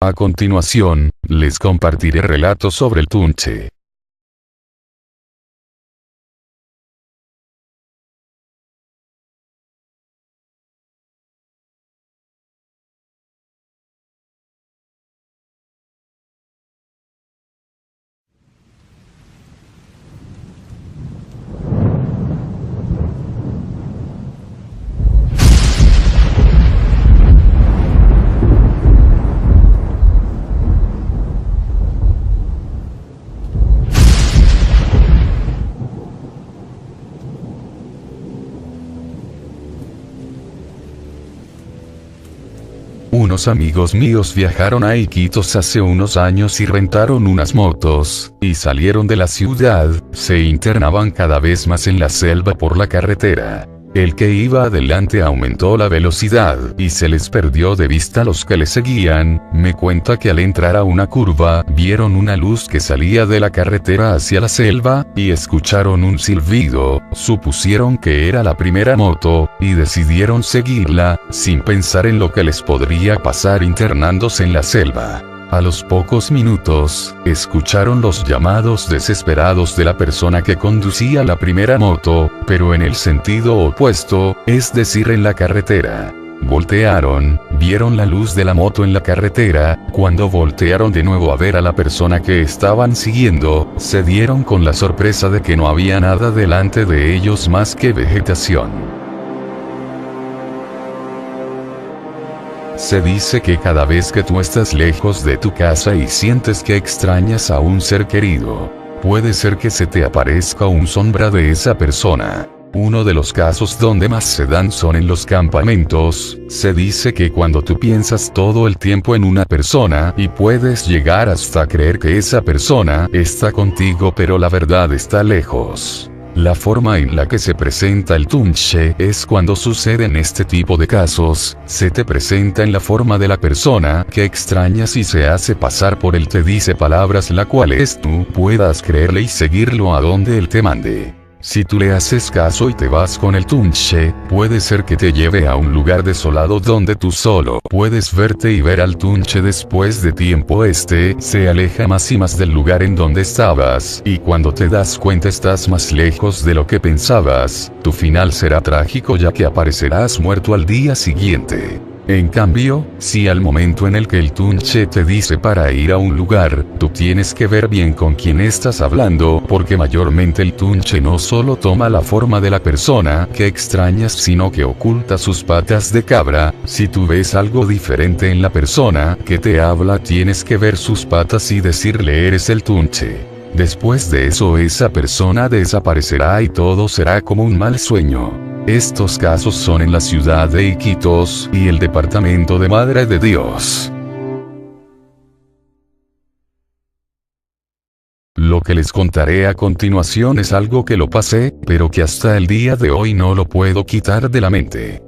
A continuación, les compartiré relatos sobre el Tunche. Unos amigos míos viajaron a Iquitos hace unos años y rentaron unas motos, y salieron de la ciudad, se internaban cada vez más en la selva por la carretera. El que iba adelante aumentó la velocidad, y se les perdió de vista los que le seguían. Me cuenta que al entrar a una curva, vieron una luz que salía de la carretera hacia la selva, y escucharon un silbido, supusieron que era la primera moto, y decidieron seguirla, sin pensar en lo que les podría pasar internándose en la selva. A los pocos minutos, escucharon los llamados desesperados de la persona que conducía la primera moto, pero en el sentido opuesto, es decir en la carretera. Voltearon, vieron la luz de la moto en la carretera. Cuando voltearon de nuevo a ver a la persona que estaban siguiendo, se dieron con la sorpresa de que no había nada delante de ellos más que vegetación. Se dice que cada vez que tú estás lejos de tu casa y sientes que extrañas a un ser querido, puede ser que se te aparezca un sombra de esa persona. Uno de los casos donde más se dan son en los campamentos. Se dice que cuando tú piensas todo el tiempo en una persona y puedes llegar hasta creer que esa persona está contigo pero la verdad está lejos. La forma en la que se presenta el Tunche es cuando suceden este tipo de casos, se te presenta en la forma de la persona que extrañas y se hace pasar por él, te dice palabras las cuales tú puedas creerle y seguirlo a donde él te mande. Si tú le haces caso y te vas con el Tunche, puede ser que te lleve a un lugar desolado donde tú solo puedes verte y ver al Tunche. Después de tiempo se aleja más y más del lugar en donde estabas, y cuando te das cuenta estás más lejos de lo que pensabas. Tu final será trágico ya que aparecerás muerto al día siguiente. En cambio, si al momento en el que el Tunche te dice para ir a un lugar, tú tienes que ver bien con quién estás hablando, porque mayormente el Tunche no solo toma la forma de la persona que extrañas, sino que oculta sus patas de cabra. Si tú ves algo diferente en la persona que te habla, tienes que ver sus patas y decirle eres el Tunche. Después de eso esa persona desaparecerá y todo será como un mal sueño. Estos casos son en la ciudad de Iquitos y el departamento de Madre de Dios. Lo que les contaré a continuación es algo que lo pasé, pero que hasta el día de hoy no lo puedo quitar de la mente.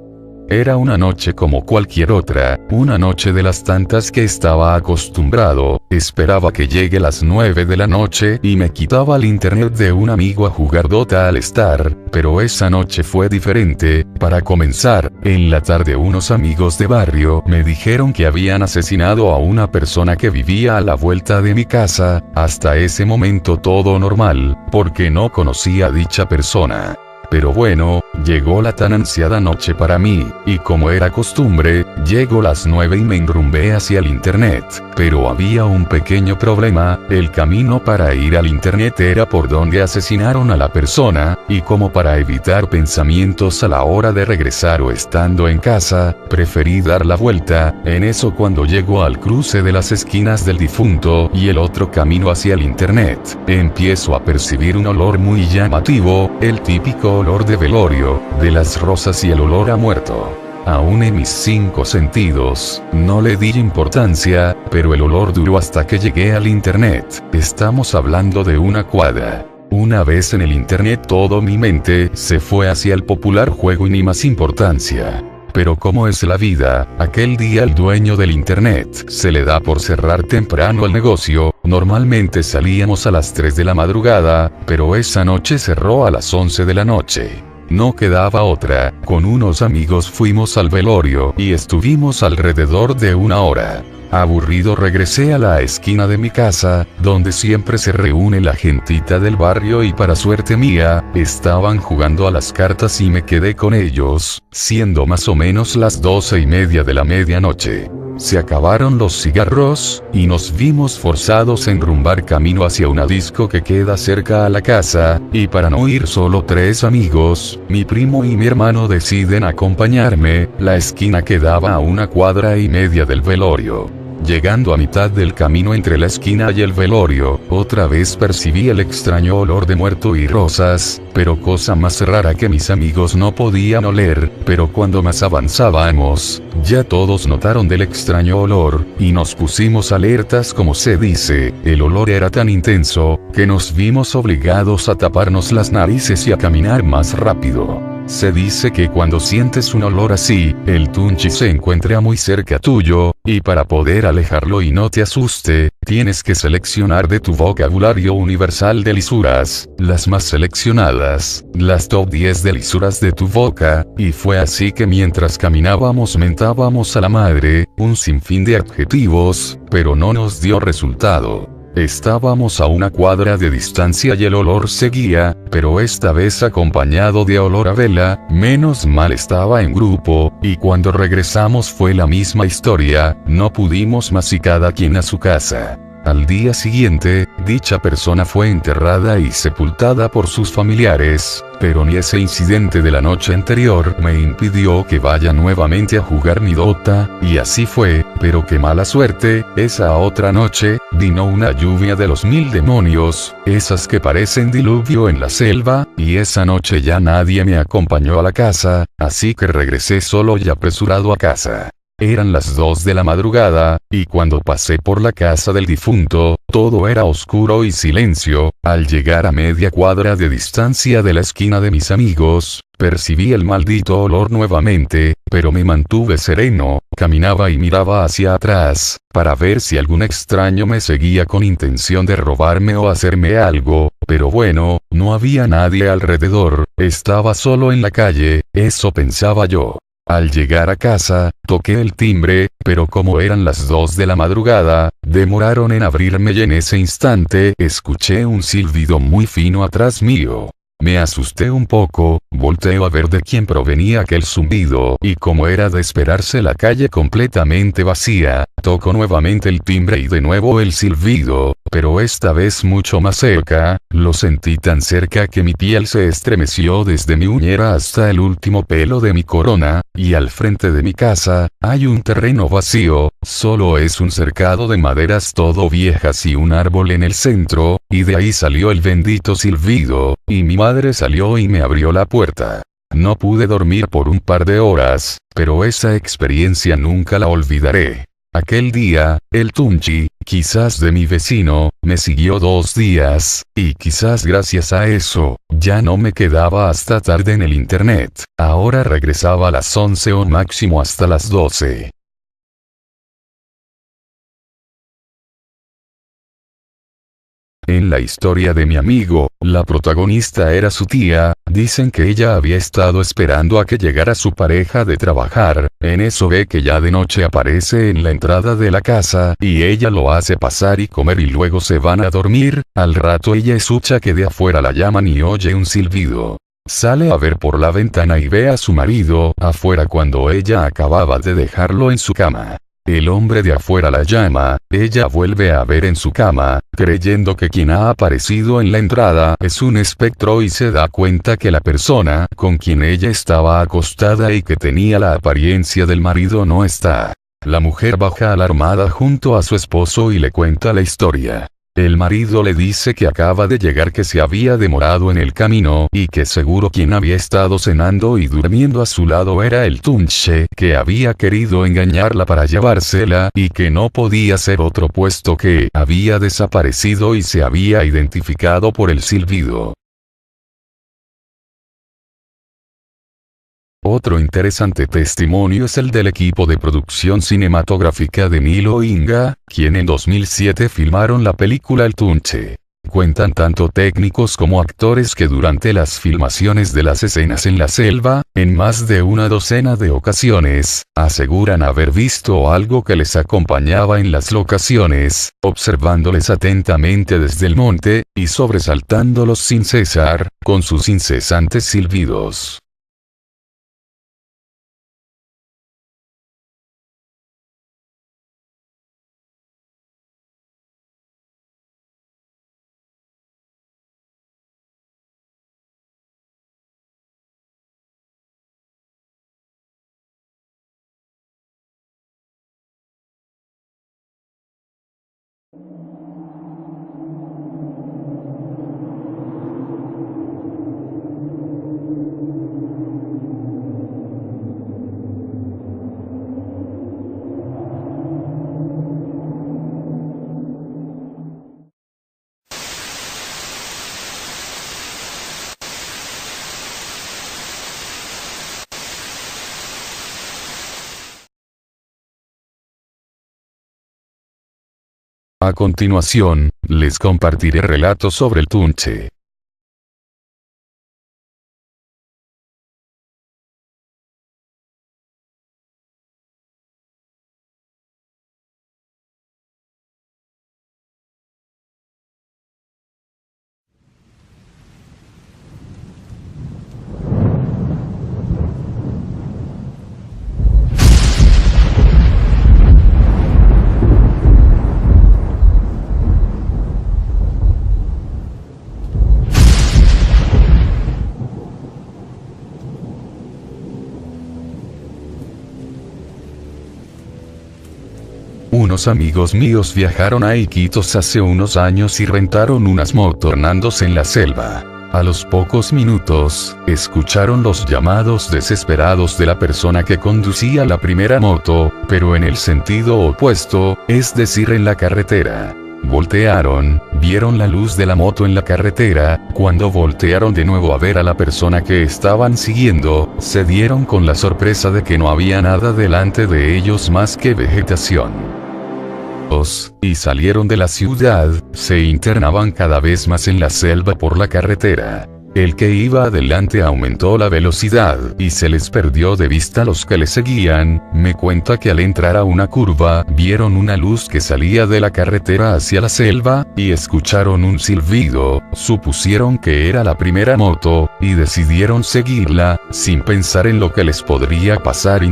Era una noche como cualquier otra, una noche de las tantas que estaba acostumbrado. Esperaba que llegue las 9 de la noche y me quitaba el internet de un amigo a jugar Dota al Star, pero esa noche fue diferente. Para comenzar, en la tarde unos amigos de barrio me dijeron que habían asesinado a una persona que vivía a la vuelta de mi casa. Hasta ese momento todo normal, porque no conocía a dicha persona. Pero bueno, llegó la tan ansiada noche para mí, y como era costumbre, llegó las 9 y me enrumbé hacia el internet. Pero había un pequeño problema, el camino para ir al internet era por donde asesinaron a la persona, y como para evitar pensamientos a la hora de regresar o estando en casa, preferí dar la vuelta. En eso cuando llego al cruce de las esquinas del difunto y el otro camino hacia el internet, empiezo a percibir un olor muy llamativo, el típico olor de velorio, de las rosas y el olor a muerto. Aún en mis 5 sentidos, no le di importancia, pero el olor duró hasta que llegué al internet. Estamos hablando de una cuadra. Una vez en el internet todo mi mente se fue hacia el popular juego y ni más importancia. Pero como es la vida, aquel día el dueño del internet se le da por cerrar temprano el negocio. Normalmente salíamos a las 3 de la madrugada, pero esa noche cerró a las 11 de la noche. No quedaba otra, con unos amigos fuimos al velorio y estuvimos alrededor de 1 hora. Aburrido regresé a la esquina de mi casa, donde siempre se reúne la gentita del barrio y para suerte mía, estaban jugando a las cartas y me quedé con ellos, siendo más o menos las 12:30 de la medianoche. Se acabaron los cigarros, y nos vimos forzados a enrumbar camino hacia una disco que queda cerca a la casa, y para no ir solo 3 amigos, mi primo y mi hermano deciden acompañarme. La esquina quedaba a 1,5 cuadras del velorio. Llegando a mitad del camino entre la esquina y el velorio, otra vez percibí el extraño olor de muerto y rosas, pero cosa más rara que mis amigos no podían oler, pero cuando más avanzábamos, ya todos notaron del extraño olor, y nos pusimos alertas como se dice. El olor era tan intenso, que nos vimos obligados a taparnos las narices y a caminar más rápido. Se dice que cuando sientes un olor así, el tunchi se encuentra muy cerca tuyo, y para poder alejarlo y no te asuste, tienes que seleccionar de tu vocabulario universal de lisuras, las más seleccionadas, las top 10 de lisuras de tu boca, y fue así que mientras caminábamos mentábamos a la madre, un sinfín de adjetivos, pero no nos dio resultado. Estábamos a 1 cuadra de distancia y el olor seguía, pero esta vez acompañado de olor a vela. Menos mal estaba en grupo, y cuando regresamos fue la misma historia, no pudimos más y cada quien a su casa. Al día siguiente, dicha persona fue enterrada y sepultada por sus familiares, pero ni ese incidente de la noche anterior me impidió que vaya nuevamente a jugar mi Dota, y así fue, pero qué mala suerte. Esa otra noche, vino una lluvia de los 1000 demonios, esas que parecen diluvio en la selva, y esa noche ya nadie me acompañó a la casa, así que regresé solo y apresurado a casa. Eran las 2 de la madrugada, y cuando pasé por la casa del difunto, todo era oscuro y silencio. Al llegar a 1/2 cuadra de distancia de la esquina de mis amigos, percibí el maldito olor nuevamente, pero me mantuve sereno, caminaba y miraba hacia atrás, para ver si algún extraño me seguía con intención de robarme o hacerme algo, pero bueno, no había nadie alrededor, estaba solo en la calle, eso pensaba yo. Al llegar a casa, toqué el timbre, pero como eran las 2 de la madrugada, demoraron en abrirme y en ese instante escuché un silbido muy fino atrás mío. Me asusté un poco, volteo a ver de quién provenía aquel zumbido, y como era de esperarse la calle completamente vacía, toco nuevamente el timbre y de nuevo el silbido, pero esta vez mucho más cerca. Lo sentí tan cerca que mi piel se estremeció desde mi uñera hasta el último pelo de mi corona, y al frente de mi casa, hay un terreno vacío, solo es un cercado de maderas todo viejas y un árbol en el centro, y de ahí salió el bendito silbido, y mi madre salió y me abrió la puerta. No pude dormir por un par de horas, pero esa experiencia nunca la olvidaré. Aquel día, el tunchi, quizás de mi vecino, me siguió 2 días, y quizás gracias a eso, ya no me quedaba hasta tarde en el internet. Ahora regresaba a las 11 o máximo hasta las 12. En la historia de mi amigo, la protagonista era su tía. Dicen que ella había estado esperando a que llegara su pareja de trabajar. En eso ve que ya de noche aparece en la entrada de la casa, y ella lo hace pasar y comer y luego se van a dormir. Al rato ella escucha que de afuera la llaman y oye un silbido. Sale a ver por la ventana y ve a su marido afuera cuando ella acababa de dejarlo en su cama. El hombre de afuera la llama, ella vuelve a ver en su cama, creyendo que quien ha aparecido en la entrada es un espectro y se da cuenta que la persona con quien ella estaba acostada y que tenía la apariencia del marido no está. La mujer baja alarmada junto a su esposo y le cuenta la historia. El marido le dice que acaba de llegar, que se había demorado en el camino y que seguro quien había estado cenando y durmiendo a su lado era el tunche, que había querido engañarla para llevársela y que no podía ser otro puesto que había desaparecido y se había identificado por el silbido. Otro interesante testimonio es el del equipo de producción cinematográfica de Nilo Inga, quien en 2007 filmaron la película El Tunche. Cuentan tanto técnicos como actores que durante las filmaciones de las escenas en la selva, en más de una docena de ocasiones, aseguran haber visto algo que les acompañaba en las locaciones, observándoles atentamente desde el monte, y sobresaltándolos sin cesar, con sus incesantes silbidos. A continuación, les compartiré relatos sobre el Tunche. Unos amigos míos viajaron a Iquitos hace unos años y rentaron unas motornados en la selva. A los pocos minutos, escucharon los llamados desesperados de la persona que conducía la primera moto, pero en el sentido opuesto, es decir, en la carretera. Voltearon, vieron la luz de la moto en la carretera. Cuando voltearon de nuevo a ver a la persona que estaban siguiendo, se dieron con la sorpresa de que no había nada delante de ellos más que vegetación. Y salieron de la ciudad, se internaban cada vez más en la selva por la carretera. El que iba adelante aumentó la velocidad, y se les perdió de vista los que le seguían. Me cuenta que al entrar a una curva, vieron una luz que salía de la carretera hacia la selva, y escucharon un silbido, supusieron que era la primera moto, y decidieron seguirla, sin pensar en lo que les podría pasar